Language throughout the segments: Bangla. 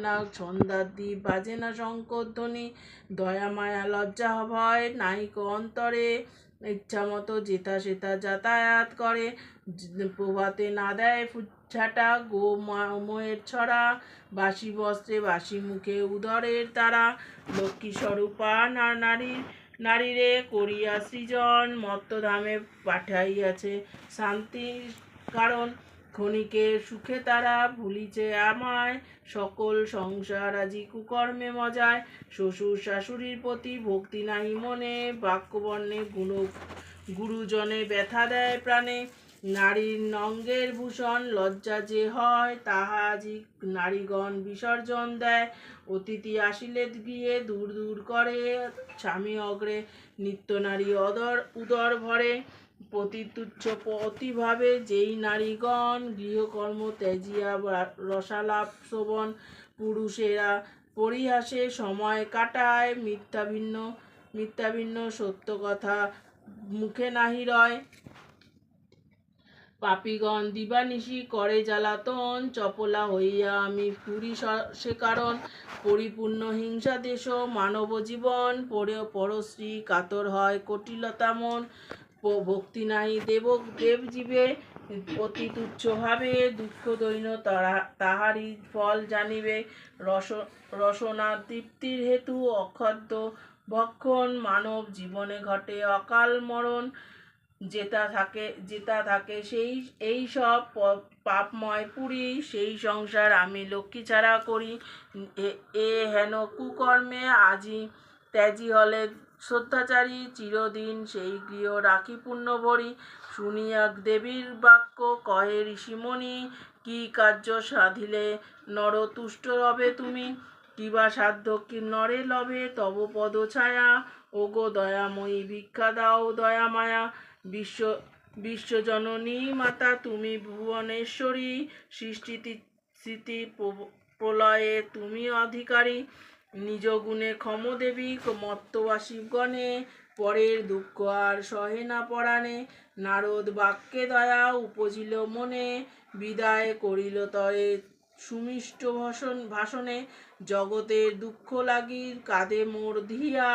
না সন্ধ্যার দ্বীপ, বাজে না শঙ্করধ্বনি, দয়া মায়া লজ্জা ভয় নাইক অন্তরে, ইচ্ছা মতো যেথা সেথা যাতায়াত করে, প্রভাতে না দেয় ফুচ্ছাটা গো মোয়ের ছড়া, বাসি বস্ত্রে বাসি মুখে উদরের তারা, লক্ষ্মী স্বরূপা নারীরে করিয়া সৃজন, মত্তধামে পাঠাইয়াছে শান্তির কারণ, ক্ষণিকের সুখে তারা ভুলিছে আমায়, সকল সংসার আজি কুকর্মে মজায়, শ্বশুর শাশুড়ির প্রতি ভক্তি নাহি মনে, বাক্যবর্ণে গুরুজনে ব্যথা দেয় প্রাণে, নারীর অঙ্গের ভূষণ লজ্জা যে হয়, তাহা আজি নারীগণ বিসর্জন দেয়, অতিথি আসিলে গিয়ে দূর দূর করে, স্বামী অগ্রে নিত্য নারী উদর ভরে, প্রতি তুচ্ছ প্রতিভাবে যেই নারীগণ গৃহকর্ম ত্যাজিয়া রসালাপ শোভন, পুরুষেরা পরিহাসে সময় কাটায়, মিথ্যা ভিন্ন সত্য কথা মুখে নাহি রয়, পাপীগণ দিবানিশি করে জ্বালাতন, চপলা হইয়া আমি পুরি সে কারণ, পরিপূর্ণ হিংসা দেশ মানব জীবন, পরশ্রী কাতর হয় কটিলতা মন, ভক্তি নাই দেব জীবে অতি তুচ্ছ ভাবে, দুঃখ দৈন্য তাহারই ফল জানিবে, রসনা তৃপ্তির হেতু অখাদ্য ভক্ষণ, মানব জীবনে ঘটে অকাল মরণ, যেটা থাকে সেই এই সব পাপময় পুরী, সেই সংসার আমি লক্ষ্মী ছাড়া করি, এ হেন কুকর্মে আজি ত্যাজি হলে শ্রদ্ধাচারী, চিরদিন সেই গৃহ রাখি পূর্ণ ভরি, শুনিয়া দেবীর বাক্য কহে ঋষিমণি, কি কার্য সাধিলে নর তুষ্ট রবে তুমি, কিবা সাধ্য কি নরে লভে তব পদ ছায়া, ওগো দয়াময়ী ভিক্ষা দাও দয়া মায়া, বিশ্বজননী মাতা তুমি ভুবনেশ্বরী, সৃষ্টি স্মৃতি প্রলয়ে তুমি অধিকারী, নিজ গুণে ক্ষম দেবী মত্তবাসী গণে, পরের দুঃখ আর সহে না পরাণে, নারদ বাক্যে দয়া উপজিল মনে, বিদায় করিল তরে সুমিষ্ট ভাষণে, জগতের দুঃখ লাগি কাঁদে মোর ধিয়া,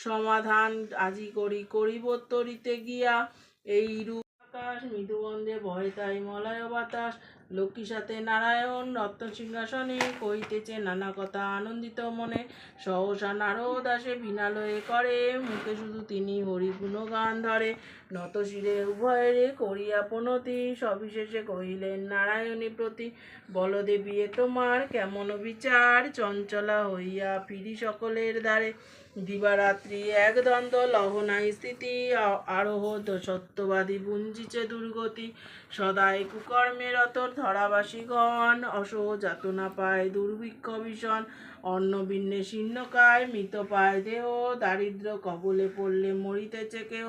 সমাধান আজি করিব তরিতে গিয়া, এই রূপ আকাশ মৃদুবন্ধে বহে তাই মলয় বাতাস, লক্ষ্মী সাথে নারায়ণ রত্ন সিংহাসনে, কহিতেছে নানা কথা আনন্দিত মনে, সহসা নারদ আসে বিনালয়ে করে, মুখে শুধু তিনি হরি গুণগান ধরে, নত শিরে উভয়েরে করিয়া প্রণতি, সবিশেষে কহিলেন নারায়ণী প্রতি, বল দেবী এ তোমার কেমন বিচার, চঞ্চলা হইয়া ফিরি সকলের দ্বারে, দিবারাত্রি এক দ্বন্দ্ব লহ নাই স্থিতি, আরোহ সত্যবাদী বুঞ্জিছে দুর্গতি, সদাই কুকর্মে রত ধরাবাসীগণ, অসহ যাতনা পায় দুর্ভিক্ষ ভীষণ, অন্ন বিন্নে শীর্ণকায় মৃত পায় দেহ, দারিদ্র কবলে পড়লে মরিতেছে কেহ,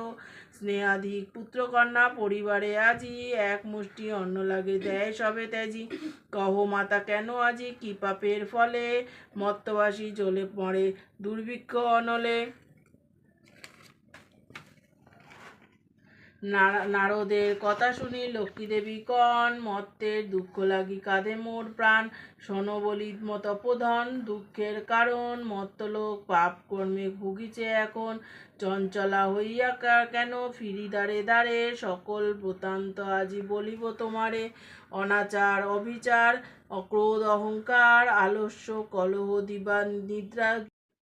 স্নেহাধিক পুত্রকন্যা পরিবারে আজি, এক মুষ্টি অন্ন লাগে দেয় সবে ত্যাজি, কহ মাতা কেন আজি কি পাপের ফলে, মত্তবাসী জ্বলে পড়ে দুর্ভিক্ষ অনলে, নারদের কথা শুনি লক্ষ্মীদেবী কন, মত্তের দুঃখ লাগি কাঁদে মোর প্রাণ, শোনো বলি তপোধন দুঃখের কারণ, মত্তলোক পাপ কর্মে ভুগিছে এখন, চঞ্চলা হইয়া কেন ফিরি দ্বারে দ্বারে, সকল বৃত্তান্ত আজি বলিব তোমারে, অনাচার অবিচার ক্রোধ অহংকার আলস্য কলহ দিবা নিদ্রা,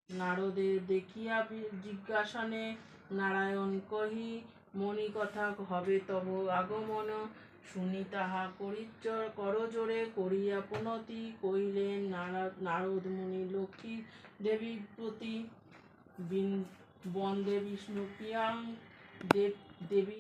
নারদের দেখিয়া জিজ্ঞাসনে নারায়ণ কহি, মণি কথা হবে তব আগমন, শুনি তাহা করজোড়ে করিয়া প্রণতি, কহিলেন নারদ মুনি লক্ষ্মী দেবীর প্রতি, বন্দে বিষ্ণু প্রিয়াং দেবী।